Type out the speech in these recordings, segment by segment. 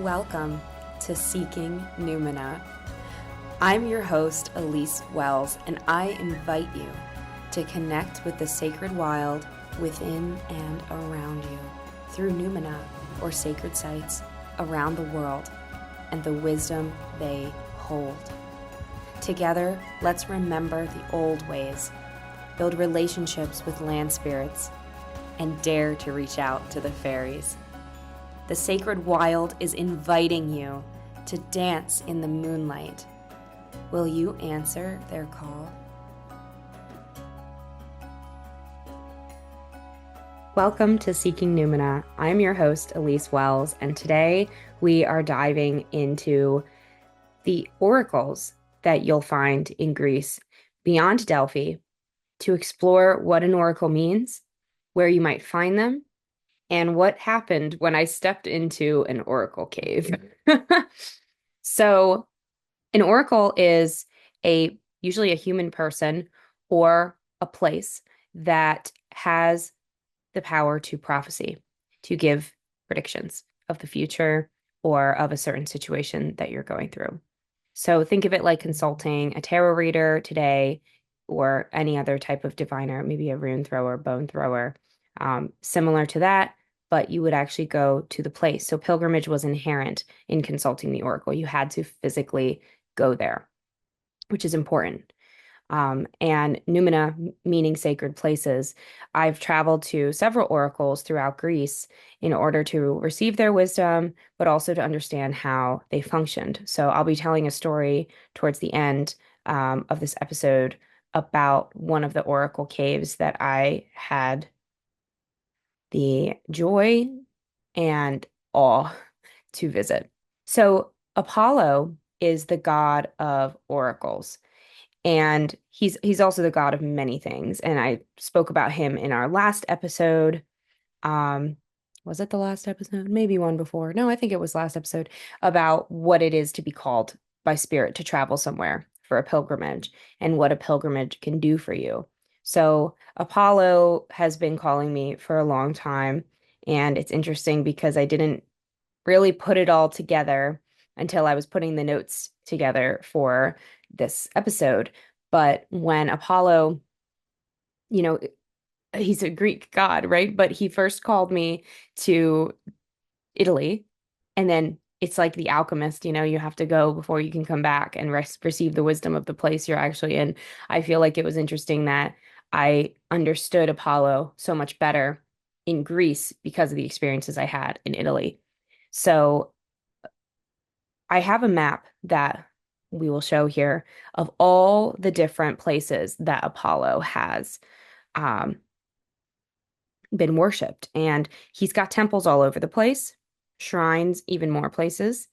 Welcome to Seeking Numina. I'm your host, Elyse Wells, and I invite you to connect with the sacred wild within and around you through Numina, or sacred sites around the world, and the wisdom they hold. Together, let's remember the old ways, build relationships with land spirits, and dare to reach out to the fairies. The sacred wild is inviting you to dance in the moonlight. Will you answer their call? Welcome to Seeking Numina. I'm your host, Elyse Wells, and today we are diving into the oracles that you'll find in Greece beyond Delphi to explore what an oracle means, where you might find them, and what happened when I stepped into an oracle cave. So an oracle is usually a human person or a place that has the power to prophecy, to give predictions of the future or of a certain situation that you're going through. So think of it like consulting a tarot reader today or any other type of diviner, maybe a rune thrower, bone thrower, similar to that, but you would actually go to the place. So pilgrimage was inherent in consulting the oracle. You had to physically go there, which is important. And Numina, meaning sacred places. I've traveled to several oracles throughout Greece in order to receive their wisdom, but also to understand how they functioned. So I'll be telling a story towards the end of this episode about one of the oracle caves that I had the joy and awe to visit. So Apollo is the god of oracles, and he's also the god of many things. And I spoke about him in our last episode. Was it the last episode? Maybe one before. No, I think it was last episode, about what it is to be called by spirit to travel somewhere for a pilgrimage and what a pilgrimage can do for you. So Apollo has been calling me for a long time, and it's interesting because I didn't really put it all together until I was putting the notes together for this episode. But when Apollo, he's a Greek god, right? But he first called me to Italy, and then it's like the alchemist, you have to go before you can come back and receive the wisdom of the place you're actually in. I feel like it was interesting that I understood Apollo so much better in Greece because of the experiences I had in Italy. So I have a map that we will show here of all the different places that Apollo has been worshipped. And he's got temples all over the place, shrines, even more places.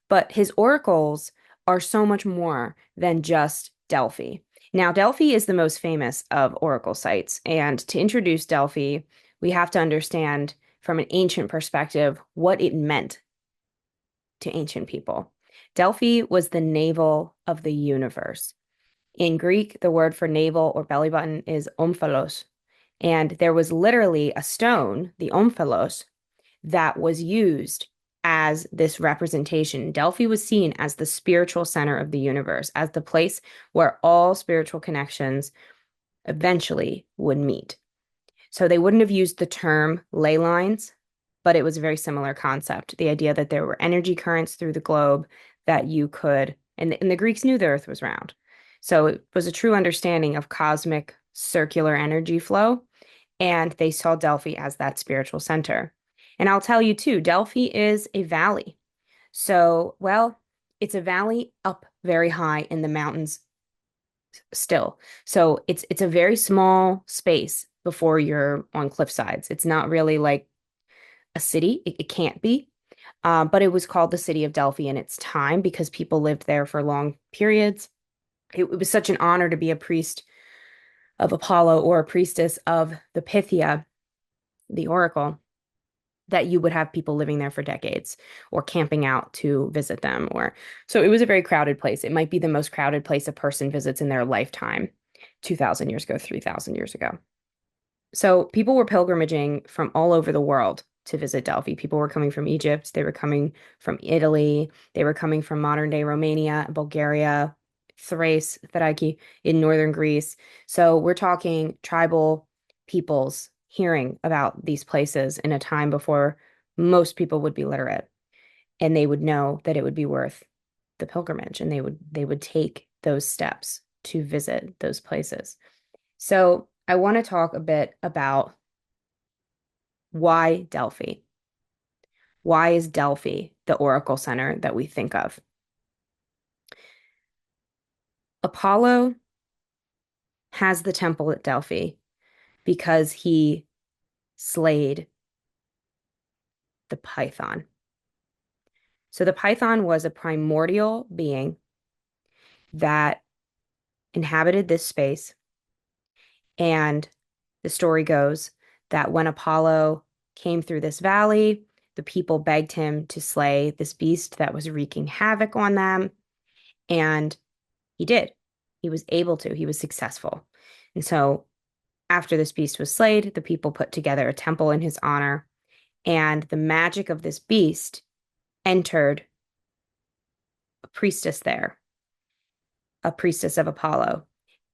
But his oracles are so much more than just Delphi. Now, Delphi is the most famous of oracle sites. And to introduce Delphi, we have to understand from an ancient perspective what it meant to ancient people. Delphi was the navel of the universe. In Greek, the word for navel or belly button is omphalos. And there was literally a stone, the omphalos, that was used as this representation. Delphi was seen as the spiritual center of the universe, as the place where all spiritual connections eventually would meet. So they wouldn't have used the term ley lines, but it was a very similar concept. The idea that there were energy currents through the globe that you could, and the Greeks knew the earth was round. So it was a true understanding of cosmic circular energy flow, and they saw Delphi as that spiritual center. And I'll tell you too, Delphi is a valley. So, it's a valley up very high in the mountains still. So it's a very small space before you're on cliff sides. It's not really like a city. It can't be. But it was called the city of Delphi in its time because people lived there for long periods. It was such an honor to be a priest of Apollo or a priestess of the Pythia, the oracle, that you would have people living there for decades or camping out to visit them. So it was a very crowded place. It might be the most crowded place a person visits in their lifetime, 2,000 years ago, 3,000 years ago. So people were pilgrimaging from all over the world to visit Delphi. People were coming from Egypt, they were coming from Italy, they were coming from modern day Romania, Bulgaria, Thrace, Thrace in northern Greece. So we're talking tribal peoples hearing about these places in a time before most people would be literate, and they would know that it would be worth the pilgrimage, and they would take those steps to visit those places. So I want to talk a bit about why Delphi. Why is Delphi the oracle center that we think of? Apollo has the temple at Delphi because he slayed the Python. So the Python was a primordial being that inhabited this space. And the story goes that when Apollo came through this valley, the people begged him to slay this beast that was wreaking havoc on them. And he did. He was able to. He was successful. And so after this beast was slayed, the people put together a temple in his honor. And the magic of this beast entered a priestess there, a priestess of Apollo,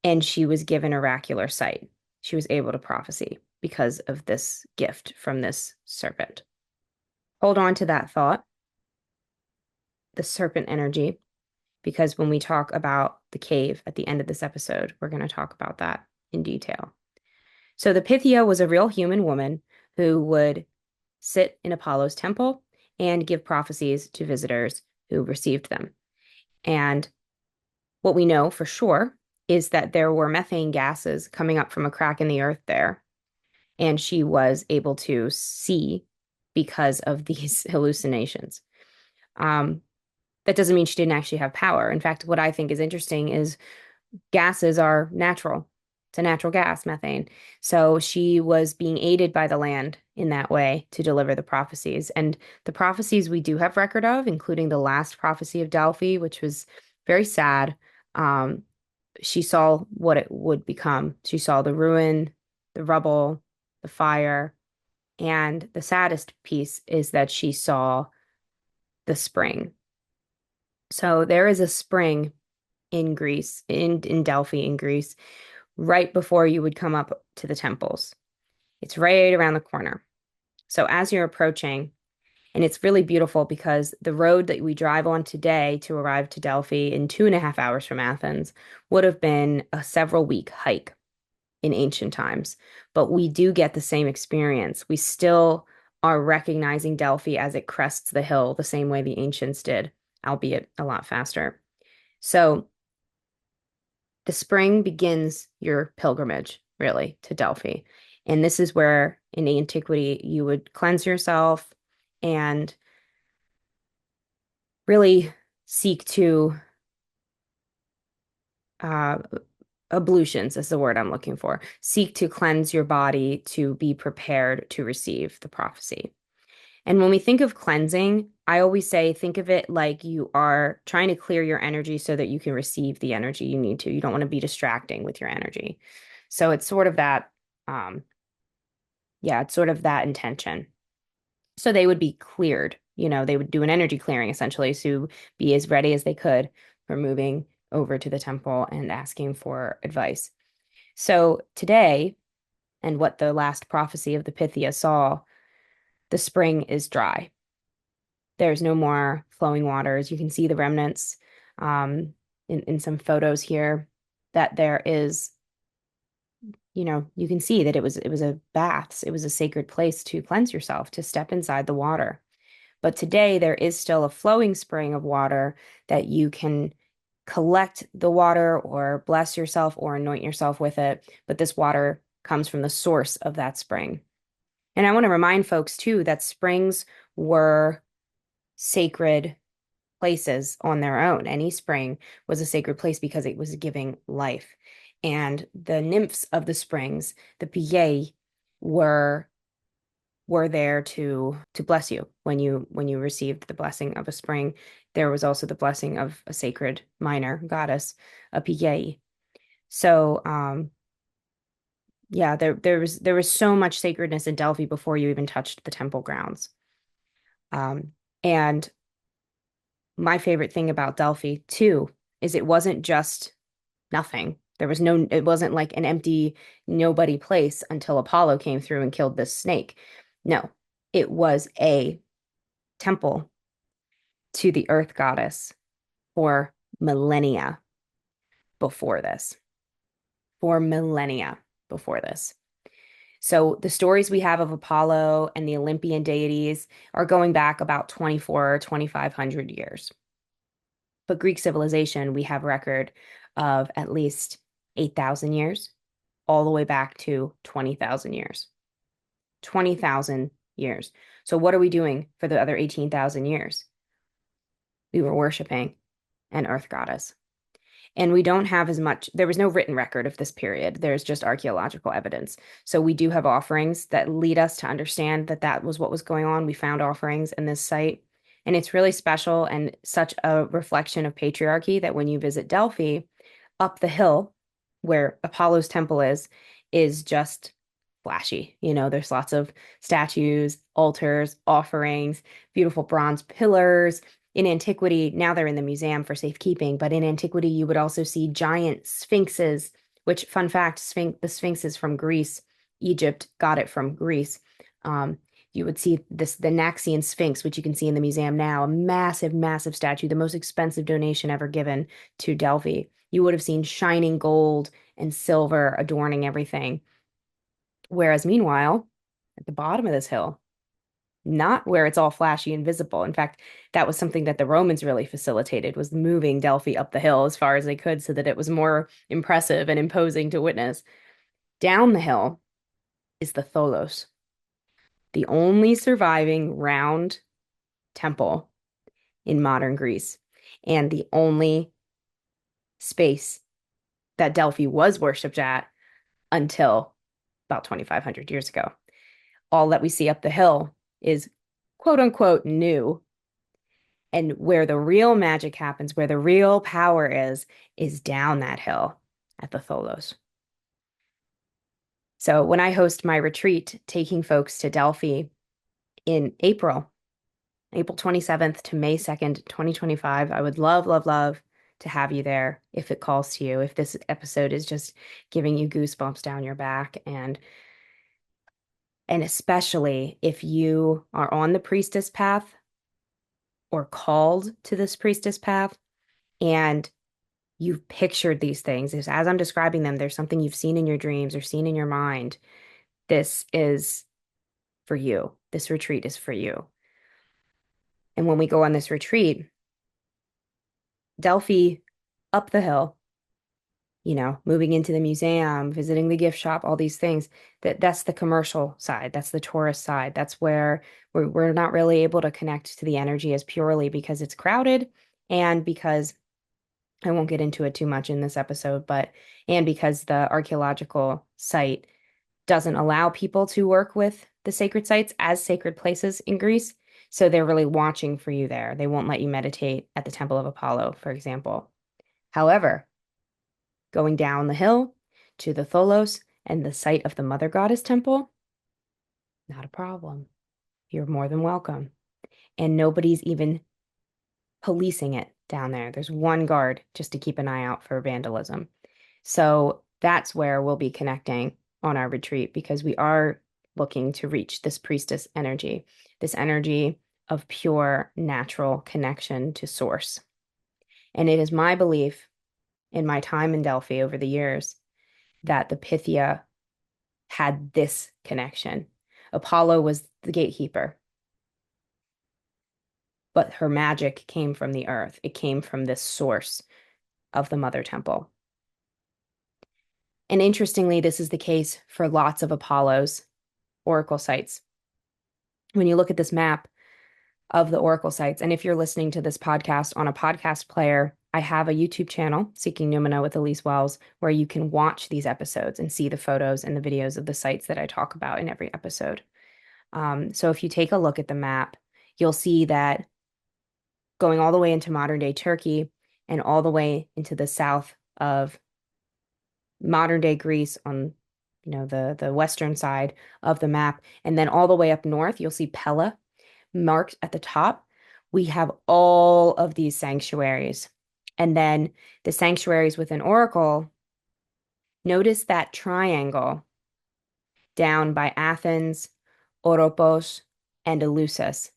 and she was given oracular sight. She was able to prophesy because of this gift from this serpent. Hold on to that thought, the serpent energy, because when we talk about the cave at the end of this episode, we're going to talk about that in detail. So the Pythia was a real human woman who would sit in Apollo's temple and give prophecies to visitors who received them. And what we know for sure is that there were methane gases coming up from a crack in the earth there, and she was able to see because of these hallucinations. That doesn't mean she didn't actually have power. In fact, what I think is interesting is gases are natural. It's a natural gas, methane. So she was being aided by the land in that way to deliver the prophecies. And the prophecies we do have record of, including the last prophecy of Delphi, which was very sad. She saw what it would become. She saw the ruin, the rubble, the fire. And the saddest piece is that she saw the spring. So there is a spring in Greece, in Delphi in Greece, right before you would come up to the temples. It's right around the corner. So as you're approaching, and it's really beautiful because the road that we drive on today to arrive to Delphi in 2.5 hours from Athens would have been a several-week hike in ancient times. But we do get the same experience. We still are recognizing Delphi as it crests the hill the same way the ancients did, albeit a lot faster. So the spring begins your pilgrimage, really, to Delphi. And this is where in antiquity you would cleanse yourself and really seek to ablutions is the word I'm looking for. Seek to cleanse your body to be prepared to receive the prophecy. And when we think of cleansing, I always say, think of it like you are trying to clear your energy so that you can receive the energy you need to. You don't want to be distracting with your energy. So it's sort of that, it's sort of that intention. So they would be cleared, they would do an energy clearing essentially to be as ready as they could for moving over to the temple and asking for advice. So today, and what the last prophecy of the Pythia saw, the spring is dry. There's no more flowing waters. You can see the remnants in some photos here that there is, you can see that it was a bath. It was a sacred place to cleanse yourself, to step inside the water. But today there is still a flowing spring of water that you can collect the water or bless yourself or anoint yourself with it. But this water comes from the source of that spring. And I want to remind folks too that springs were sacred places on their own. Any spring was a sacred place because it was giving life. And the nymphs of the springs, the Pythia, were there to bless you when you received the blessing of a spring. There was also the blessing of a sacred minor goddess, a Pythia. So Yeah, there was so much sacredness in Delphi before you even touched the temple grounds. And my favorite thing about Delphi too is it wasn't just nothing. It wasn't like an empty nobody place until Apollo came through and killed this snake. No, it was a temple to the earth goddess for millennia before this. For millennia before this. So the stories we have of Apollo and the Olympian deities are going back about 24, 2,500 years. But Greek civilization, we have record of at least 8,000 years, all the way back to 20,000 years. 20,000 years. So what are we doing for the other 18,000 years? We were worshiping an earth goddess. And we don't have as much, there was no written record of this period. There's just archaeological evidence. So we do have offerings that lead us to understand that that was what was going on. We found offerings in this site. And it's really special and such a reflection of patriarchy that when you visit Delphi, up the hill where Apollo's temple is just flashy. There's lots of statues, altars, offerings, beautiful bronze pillars. In antiquity, now they're in the museum for safekeeping, but in antiquity, you would also see giant sphinxes, which, fun fact, the sphinx is from Greece. Egypt got it from Greece. You would see the Naxian Sphinx, which you can see in the museum now, a massive, massive statue, the most expensive donation ever given to Delphi. You would have seen shining gold and silver adorning everything. Whereas, meanwhile, at the bottom of this hill, not where it's all flashy and visible. In fact, that was something that the Romans really facilitated, was moving Delphi up the hill as far as they could so that it was more impressive and imposing to witness. Down the hill is the Tholos, the only surviving round temple in modern Greece, and the only space that Delphi was worshipped at until about 2,500 years ago. All that we see up the hill is quote unquote new. And where the real magic happens, where the real power is down that hill at the Tholos. So when I host my retreat, taking folks to Delphi in April 27th to May 2nd, 2025, I would love, love, love to have you there if it calls to you, if this episode is just giving you goosebumps down your back, and especially if you are on the priestess path or called to this priestess path and you've pictured these things. As I'm describing them, there's something you've seen in your dreams or seen in your mind. This is for you. This retreat is for you. And when we go on this retreat, Delphi up the hill, moving into the museum, visiting the gift shop, all these things, that's the commercial side. That's the tourist side. That's where we're not really able to connect to the energy as purely because it's crowded and because I won't get into it too much in this episode, and because the archaeological site doesn't allow people to work with the sacred sites as sacred places in Greece. So they're really watching for you there. They won't let you meditate at the Temple of Apollo, for example. However, going down the hill to the Tholos and the site of the Mother Goddess Temple, not a problem. You're more than welcome. And nobody's even policing it down there. There's one guard just to keep an eye out for vandalism. So that's where we'll be connecting on our retreat because we are looking to reach this priestess energy, this energy of pure natural connection to source. And it is my belief in my time in Delphi over the years that the Pythia had this connection. Apollo was the gatekeeper, but her magic came from the earth. It came from this source of the Mother Temple. And interestingly, this is the case for lots of Apollo's oracle sites. When you look at this map of the oracle sites, and if you're listening to this podcast on a podcast player, I have a YouTube channel, Seeking Numina with Elyse Wells, where you can watch these episodes and see the photos and the videos of the sites that I talk about in every episode. So if you take a look at the map, you'll see that going all the way into modern day Turkey and all the way into the south of modern day Greece on the western side of the map. And then all the way up north, you'll see Pella marked at the top. We have all of these sanctuaries. And then the sanctuaries within Oracle, notice that triangle down by Athens, Oropos, and Eleusis.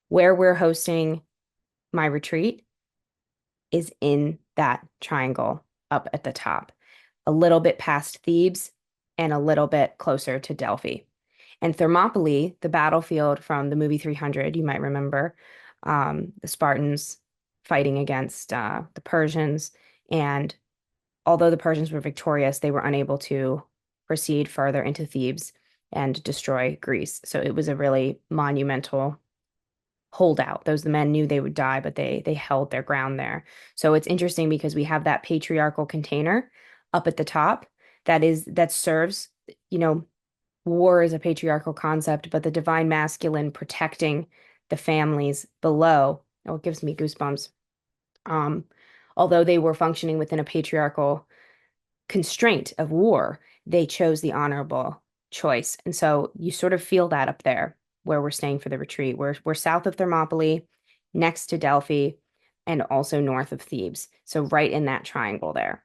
Where we're hosting my retreat is in that triangle up at the top, a little bit past Thebes and a little bit closer to Delphi. And Thermopylae, the battlefield from the movie 300, you might remember, the Spartans fighting against the Persians. And although the Persians were victorious, they were unable to proceed further into Thebes and destroy Greece. So it was a really monumental holdout. Those the men knew they would die, but they held their ground there. So it's interesting because we have that patriarchal container up at the top that serves, war is a patriarchal concept, but the divine masculine protecting the families below. Oh, it gives me goosebumps. Um, Although they were functioning within a patriarchal constraint of war, they chose the honorable choice. And so you sort of feel that up there where we're staying for the retreat. We're south of Thermopylae, next to Delphi, and also north of Thebes. So right in that triangle there.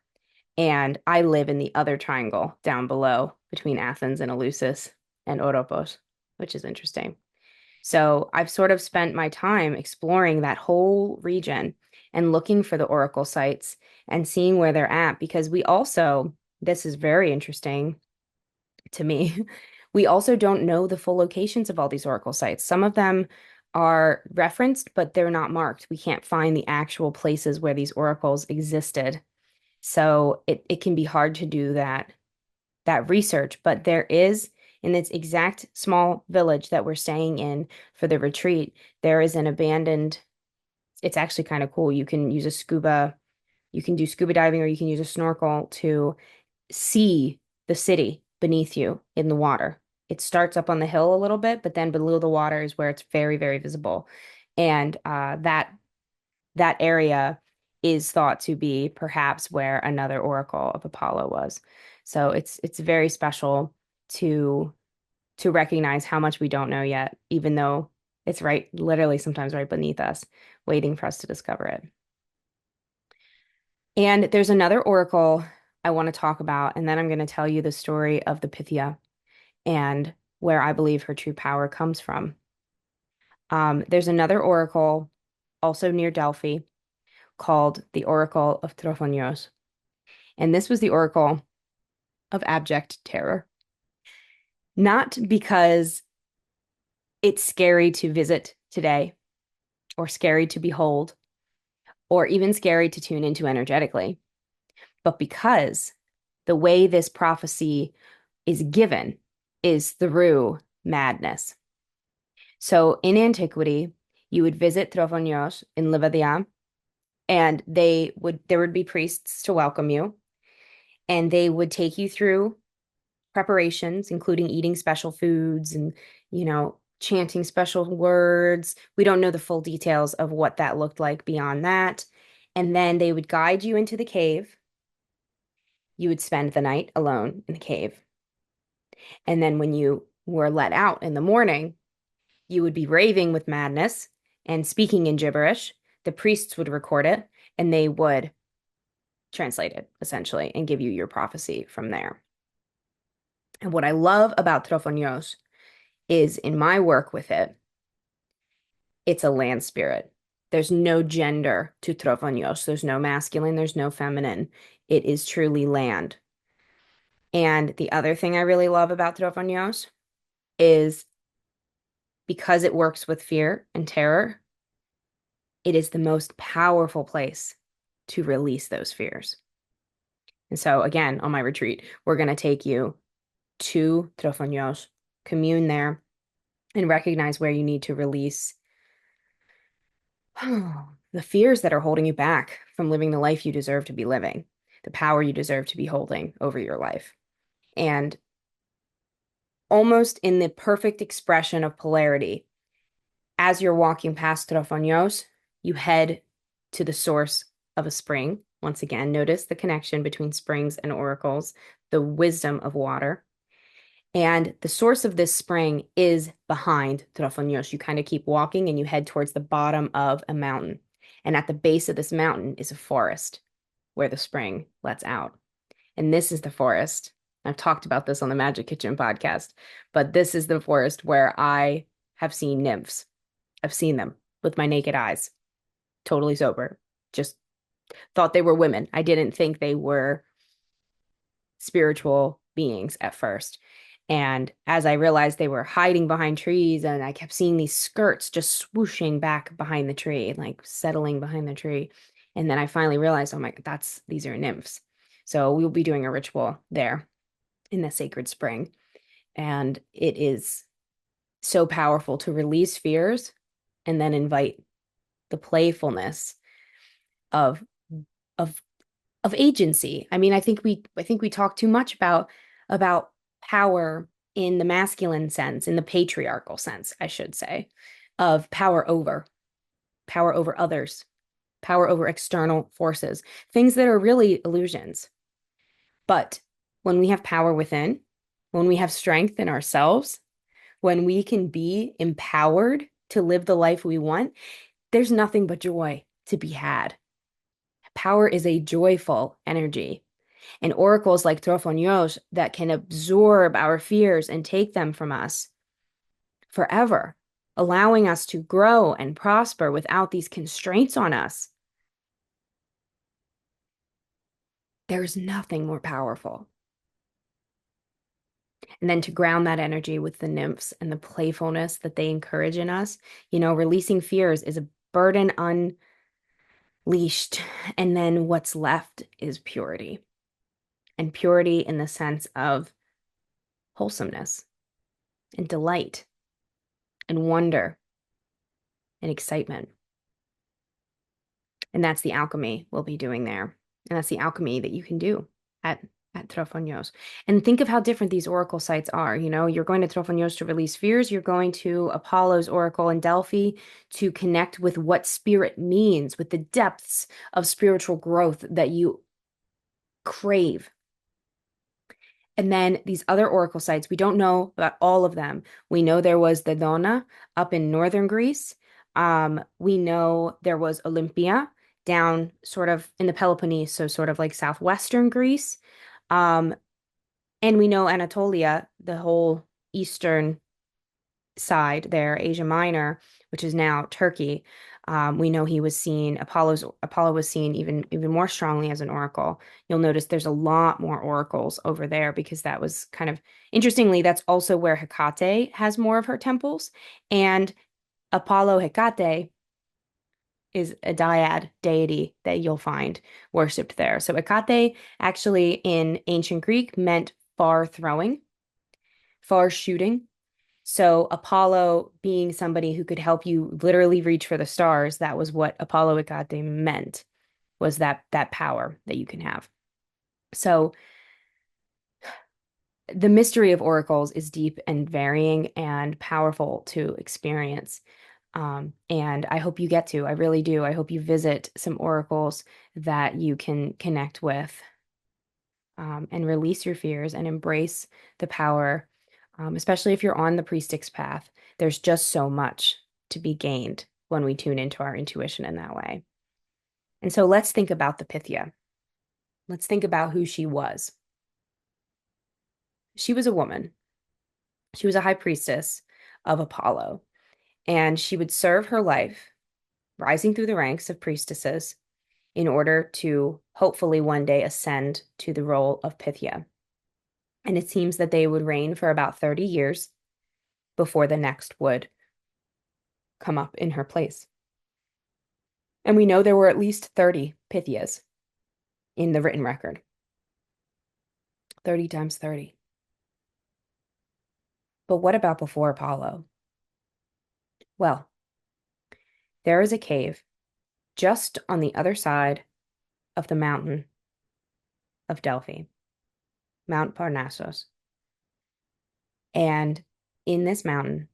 And I live in the other triangle down below between Athens and Eleusis and Oropos, which is interesting. So I've sort of spent my time exploring that whole region and looking for the oracle sites and seeing where they're at because this is very interesting to me. We also don't know the full locations of all these oracle sites. Some of them are referenced, but they're not marked. We can't find the actual places where these oracles existed. So it can be hard to do that research, but there is in this exact small village that we're staying in for the retreat, there is an abandoned, it's actually kind of cool. You can do scuba diving or you can use a snorkel to see the city beneath you in the water. It starts up on the hill a little bit, but then below the water is where it's very, very visible. And that area is thought to be perhaps where another oracle of Apollo was. So it's very special to recognize how much we don't know yet, even though it's literally sometimes right beneath us, waiting for us to discover it. And there's another oracle I want to talk about, and then I'm going to tell you the story of the Pythia and where I believe her true power comes from. There's another oracle also near Delphi called the Oracle of Trophonios. And this was the oracle of abject terror. Not because it's scary to visit today, or scary to behold, or even scary to tune into energetically, but because the way this prophecy is given is through madness. So in antiquity, you would visit Trophonios in Livadia, and there would be priests to welcome you, and they would take you through preparations, including eating special foods and, chanting special words. We don't know the full details of what that looked like beyond that. And then they would guide you into the cave. You would spend the night alone in the cave. And then when you were let out in the morning, you would be raving with madness and speaking in gibberish. The priests would record it and they would translate it essentially and give you your prophecy from there. And what I love about Trophonios is in my work with it, it's a land spirit. There's no gender to Trophonios. There's no masculine, there's no feminine. It is truly land. And the other thing I really love about Trophonios is because it works with fear and terror, it is the most powerful place to release those fears. And so again, on my retreat, we're going to take you to Trophonios, commune there, and recognize where you need to release the fears that are holding you back from living the life you deserve to be living, the power you deserve to be holding over your life. And almost in the perfect expression of polarity, as you're walking past Trophonios, you head to the source of a spring Once again, notice the connection between springs and oracles, the wisdom of water. And the source of this spring is behind Trofonios. You kind of keep walking and you head towards the bottom of a mountain. And at the base of this mountain is a forest where the spring lets out. And this is the forest. I've talked about this on the Magic Kitchen podcast, but this is the forest where I have seen nymphs. I've seen them with my naked eyes, totally sober. Just thought they were women. I didn't think they were spiritual beings at first. And as I realized they were hiding behind trees, and I kept seeing these skirts just swooshing back behind the tree, like settling behind the tree. And then I finally realized, oh my God, these are nymphs. So we'll be doing a ritual there in the sacred spring. And it is so powerful to release fears and then invite the playfulness of of of agency. I mean, I think we talk too much about power in the masculine sense, in the patriarchal sense, I should say, of power over others, power over external forces, things that are really illusions. But when we have power within, when we have strength in ourselves, when we can be empowered to live the life we want, there's nothing but joy to be had. Power is a joyful energy. And oracles like Trofonios that can absorb our fears and take them from us forever, allowing us to grow and prosper without these constraints on us. There's nothing more powerful. And then to ground that energy with the nymphs and the playfulness that they encourage in us, releasing fears is a burden unleashed. And then what's left is purity. And purity in the sense of wholesomeness and delight and wonder and excitement. And that's the alchemy we'll be doing there. And that's the alchemy that you can do at Trofonios. And think of how different these oracle sites are. You're going to Trofonios to release fears. You're going to Apollo's oracle in Delphi to connect with what spirit means, with the depths of spiritual growth that you crave. And then these other oracle sites, we don't know about all of them. We know there was the Dona up in northern Greece. We know there was Olympia down sort of in the Peloponnese, so sort of like southwestern Greece. And we know Anatolia, the whole eastern side there, Asia Minor, which is now Turkey. We know he was seen, Apollo was seen even more strongly as an oracle. You'll notice there's a lot more oracles over there because that was kind of, interestingly, that's also where Hecate has more of her temples. And Apollo Hecate is a dyad deity that you'll find worshipped there. So Hecate actually in ancient Greek meant far throwing, far shooting. So Apollo being somebody who could help you literally reach for the stars, that was what Apollo Hecate meant, was that power that you can have. So the mystery of oracles is deep and varying and powerful to experience. And I hope you get to, I really do. I hope you visit some oracles that you can connect with, and release your fears and embrace the power, especially if you're on the priestess path. There's just so much to be gained when we tune into our intuition in that way. And so let's think about the Pythia. Let's think about who she was. She was a woman. She was a high priestess of Apollo, and she would serve her life rising through the ranks of priestesses in order to hopefully one day ascend to the role of Pythia. And it seems that they would reign for about 30 years before the next would come up in her place. And we know there were at least 30 Pythias in the written record. 30 times 30. But what about before Apollo? Well, there is a cave just on the other side of the mountain of Delphi, Mount Parnassus. And in this mountain,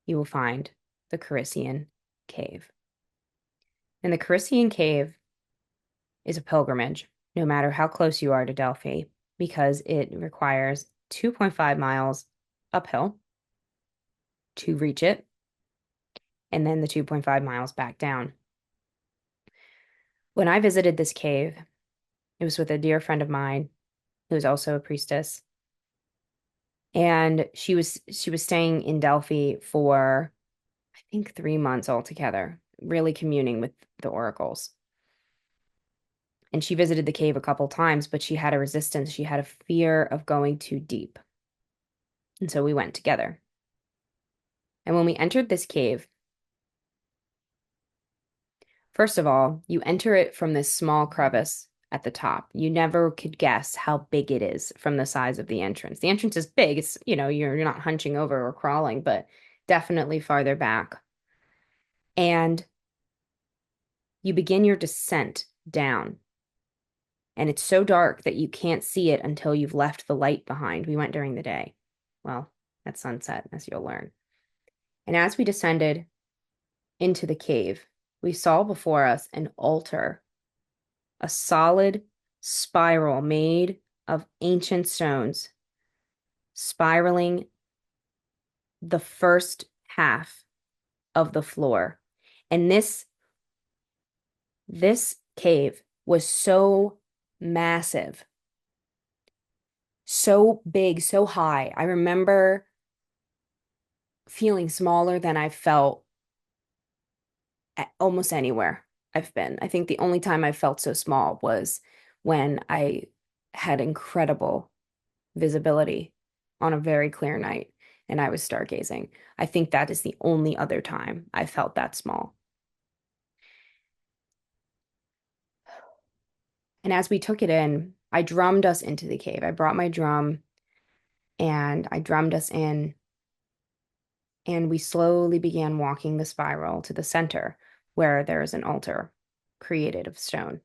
you will find the Carycian cave. And the Carycian cave is a pilgrimage, no matter how close you are to Delphi, because it requires 2.5 miles uphill to reach it, and then the 2.5 miles back down. When I visited this cave, it was with a dear friend of mine who is also a priestess. And she was staying in Delphi for I think 3 months altogether, really communing with the oracles. And she visited the cave a couple times, but she had a resistance. She had a fear of going too deep. And so we went together. And when we entered this cave, first of all, you enter it from this small crevice at the top. You never could guess how big it is from the size of the entrance. The entrance is big. It's, you're not hunching over or crawling, but definitely farther back. And you begin your descent down. And it's so dark that you can't see it until you've left the light behind. We went during the day. Well, at sunset, as you'll learn. And as we descended into the cave, we saw before us an altar, a solid spiral made of ancient stones, spiraling the first half of the floor. And this cave was so massive, so big, so high. I remember feeling smaller than I felt at almost anywhere I've been. I think the only time I felt so small was when I had incredible visibility on a very clear night and I was stargazing. I think that is the only other time I felt that small. And as we took it in, I drummed us into the cave. I brought my drum and I drummed us in. And we slowly began walking the spiral to the center where there is an altar created of stone.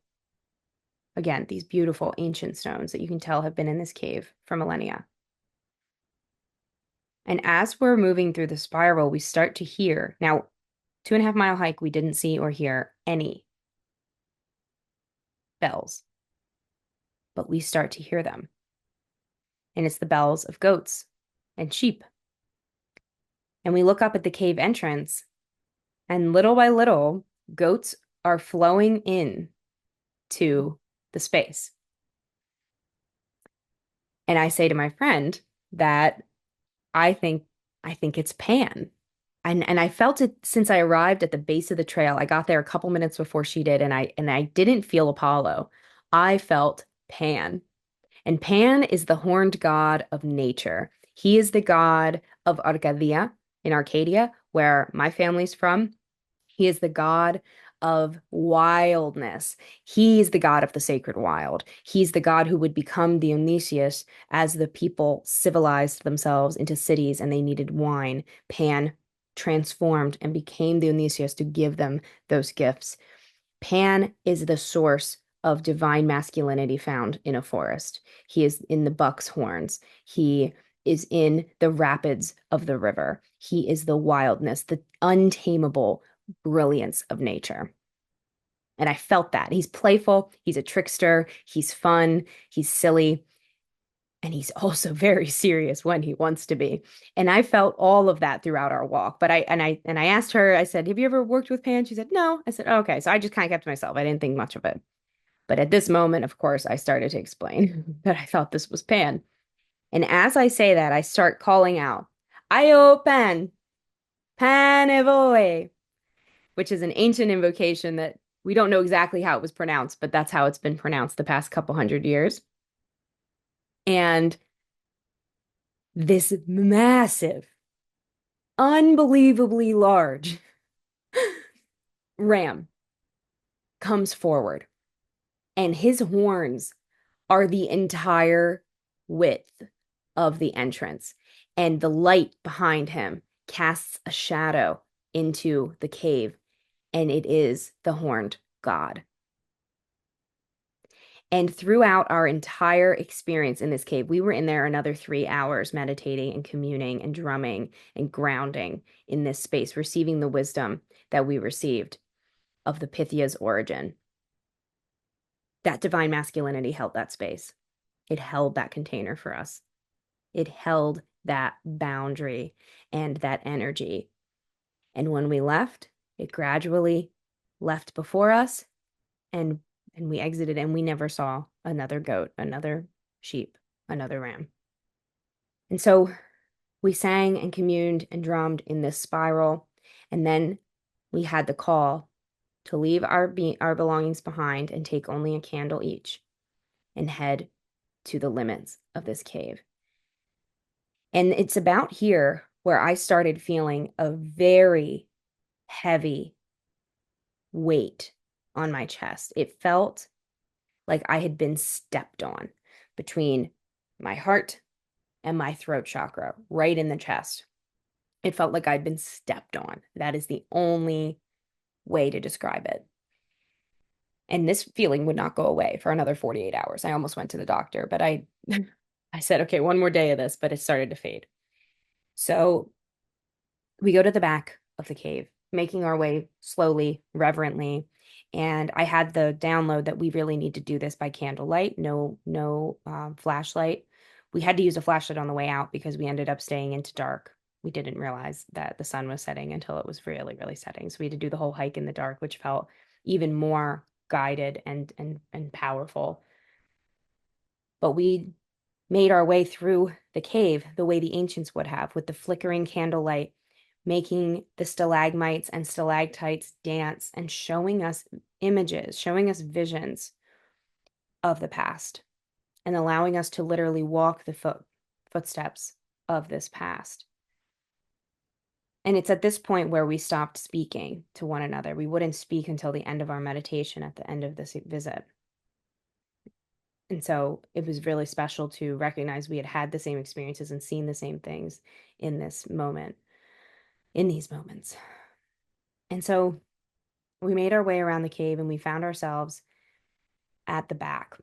Again, these beautiful ancient stones that you can tell have been in this cave for millennia. And as we're moving through the spiral, we start to hear, now, 2.5 mile hike, we didn't see or hear any bells, but we start to hear them. And it's the bells of goats and sheep. And we look up at the cave entrance, and little by little, goats are flowing in to the space. And I say to my friend that I think it's Pan. And I felt it since I arrived at the base of the trail. I got there a couple minutes before she did, and I didn't feel Apollo. I felt Pan. And Pan is the horned god of nature. He is the god of Arcadia in Arcadia, where my family's from. He is the god of wildness. He's the god of the sacred wild. He's the god who would become Dionysius as the people civilized themselves into cities and they needed wine. Pan transformed and became Dionysius to give them those gifts. Pan is the source of divine masculinity found in a forest. He is in the buck's horns. He is in the rapids of the river. He is the wildness, the untamable brilliance of nature. And I felt that. He's playful, he's a trickster, he's fun, he's silly, and he's also very serious when he wants to be. And I felt all of that throughout our walk. But I asked her, I said, "Have you ever worked with Pan?" She said, "No." I said, oh, "Okay." So I just kind of kept to myself. I didn't think much of it. But at this moment, of course, I started to explain that I thought this was Pan. And as I say that, I start calling out, "Io Pan, Pan evoe," which is an ancient invocation that we don't know exactly how it was pronounced, but that's how it's been pronounced the past couple hundred years. And this massive, unbelievably large ram comes forward, and his horns are the entire width of the entrance. And the light behind him casts a shadow into the cave, and it is the horned god. And throughout our entire experience in this cave, we were in there another 3 hours meditating and communing and drumming and grounding in this space, receiving the wisdom that we received of the Pythia's origin. That divine masculinity held that space. It held that container for us. It held that boundary and that energy. And when we left, it gradually left before us, and we exited, and we never saw another goat, another sheep, another ram. And so we sang and communed and drummed in this spiral. And then we had the call to leave our belongings behind and take only a candle each and head to the limits of this cave. And it's about here where I started feeling a very heavy weight on my chest. It felt like I had been stepped on between my heart and my throat chakra, right in the chest. It felt like I'd been stepped on. That is the only way to describe it. And this feeling would not go away for another 48 hours. I almost went to the doctor, but I said, okay, one more day of this, but it started to fade. So we go to the back of the cave, making our way slowly, reverently. And I had the download that we really need to do this by candlelight, no flashlight. We had to use a flashlight on the way out because we ended up staying into dark. We didn't realize that the sun was setting until it was really, really setting. So we had to do the whole hike in the dark, which felt even more guided and powerful. But we made our way through the cave the way the ancients would have, with the flickering candlelight, making the stalagmites and stalactites dance and showing us images, showing us visions of the past, and allowing us to literally walk the footsteps of this past. And it's at this point where we stopped speaking to one another. We wouldn't speak until the end of our meditation at the end of this visit. And so it was really special to recognize we had had the same experiences and seen the same things in this moment, in these moments. And so we made our way around the cave and we found ourselves at the back.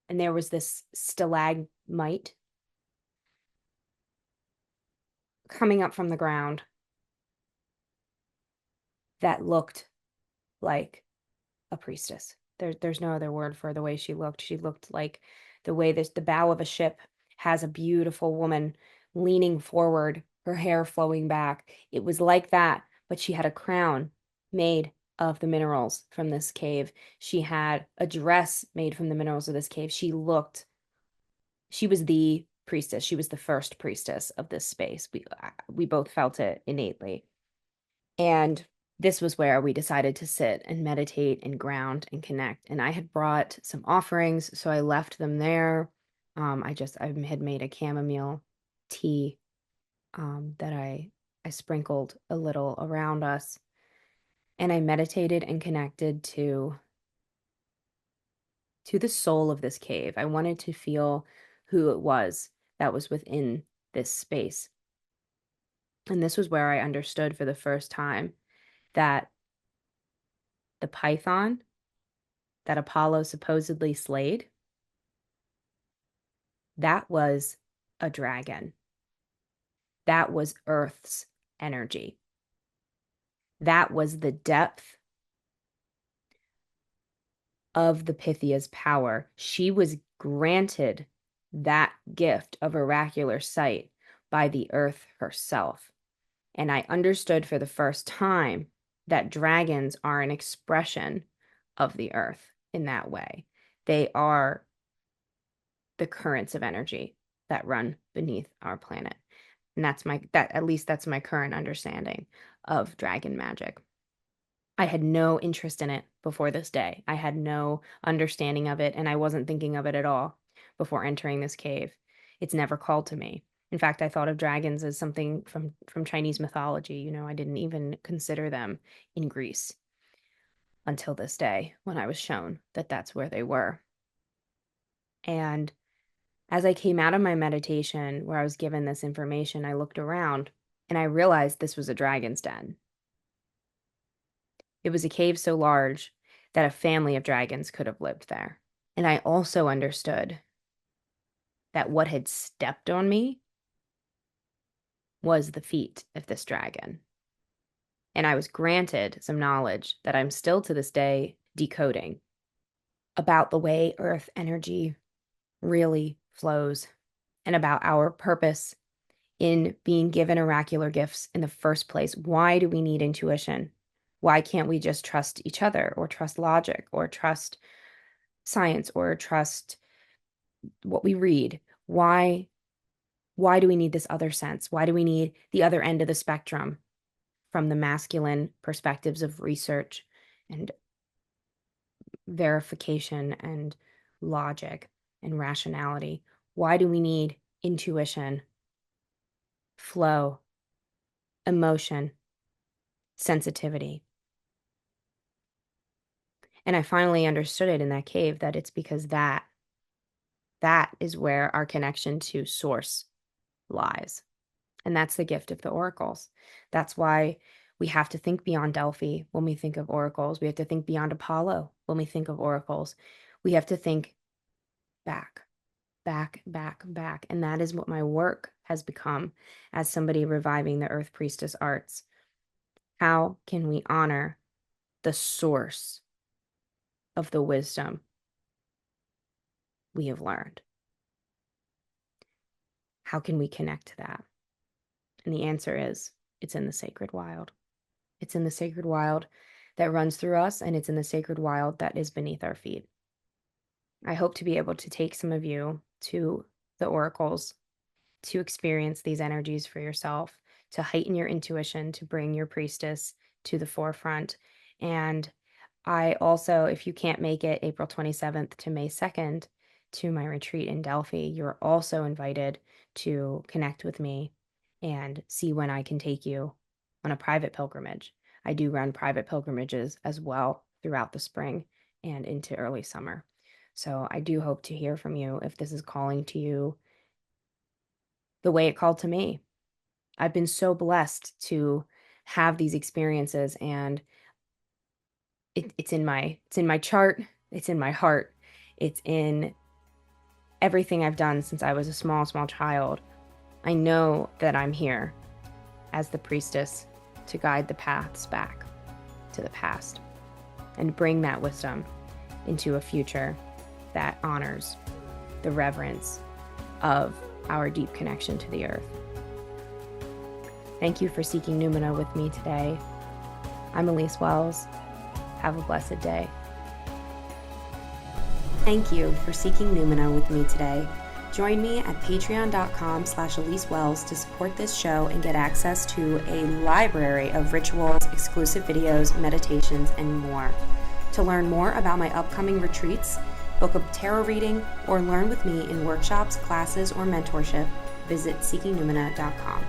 And there was this stalagmite coming up from the ground that looked like a priestess. There's no other word for the way she looked. She looked like the way the bow of a ship has a beautiful woman leaning forward, her hair flowing back. It was like that, but she had a crown made of the minerals from this cave. She had a dress made from the minerals of this cave. She was the priestess. She was the first priestess of this space. We both felt it innately. And this was where we decided to sit and meditate and ground and connect. And I had brought some offerings, so I left them there. I had made a chamomile tea that I sprinkled a little around us. And I meditated and connected to the soul of this cave. I wanted to feel who it was that was within this space. And this was where I understood for the first time that the python that Apollo supposedly slayed, that was a dragon. That was Earth's energy. That was the depth of the Pythia's power. She was granted that gift of oracular sight by the earth herself. And I understood for the first time that dragons are an expression of the earth in that way. They are the currents of energy that run beneath our planet. And at least that's my current understanding of dragon magic. I had no interest in it before this day. I had no understanding of it, and I wasn't thinking of it at all before entering this cave. It's never called to me. In fact, I thought of dragons as something from Chinese mythology. You know, I didn't even consider them in Greece until this day when I was shown that that's where they were. And as I came out of my meditation where I was given this information, I looked around and I realized this was a dragon's den. It was a cave so large that a family of dragons could have lived there. And I also understood that what had stepped on me was the feet of this dragon. And I was granted some knowledge that I'm still to this day decoding. about the way earth energy really flows and about our purpose in being given oracular gifts in the first place. Why do we need intuition? Why can't we just trust each other or trust logic or trust science or trust what we read? Why do we need this other sense? Why do we need the other end of the spectrum from the masculine perspectives of research and verification and logic and rationality? Why do we need intuition, flow, emotion, sensitivity? And I finally understood it in that cave, that it's because that is where our connection to source lies. And that's the gift of the oracles. That's why we have to think beyond Delphi when we think of oracles. We have to think beyond Apollo when we think of oracles. We have to think back, back, back, back. And that is what my work has become as somebody reviving the Earth Priestess arts. How can we honor the source of the wisdom we have learned? How can we connect to that? And the answer is, it's in the sacred wild. It's in the sacred wild that runs through us, and it's in the sacred wild that is beneath our feet. I hope to be able to take some of you to the oracles, to experience these energies for yourself, to heighten your intuition, to bring your priestess to the forefront. And I also, if you can't make it April 27th to May 2nd to my retreat in Delphi, you're also invited to connect with me and see when I can take you on a private pilgrimage. I do run private pilgrimages as well throughout the spring and into early summer. So I do hope to hear from you if this is calling to you the way it called to me. I've been so blessed to have these experiences, and it's in my chart, it's in my heart, it's in everything I've done since I was a small child. I know that I'm here as the priestess to guide the paths back to the past and bring that wisdom into a future that honors the reverence of our deep connection to the earth. Thank you for seeking Numina with me today. I'm Elyse Wells. Have a blessed day. Thank you for seeking Numina with me today. Join me at patreon.com/Elyse Wells to support this show and get access to a library of rituals, exclusive videos, meditations, and more. To learn more about my upcoming retreats, book a tarot reading, or learn with me in workshops, classes, or mentorship, visit seekingnumina.com.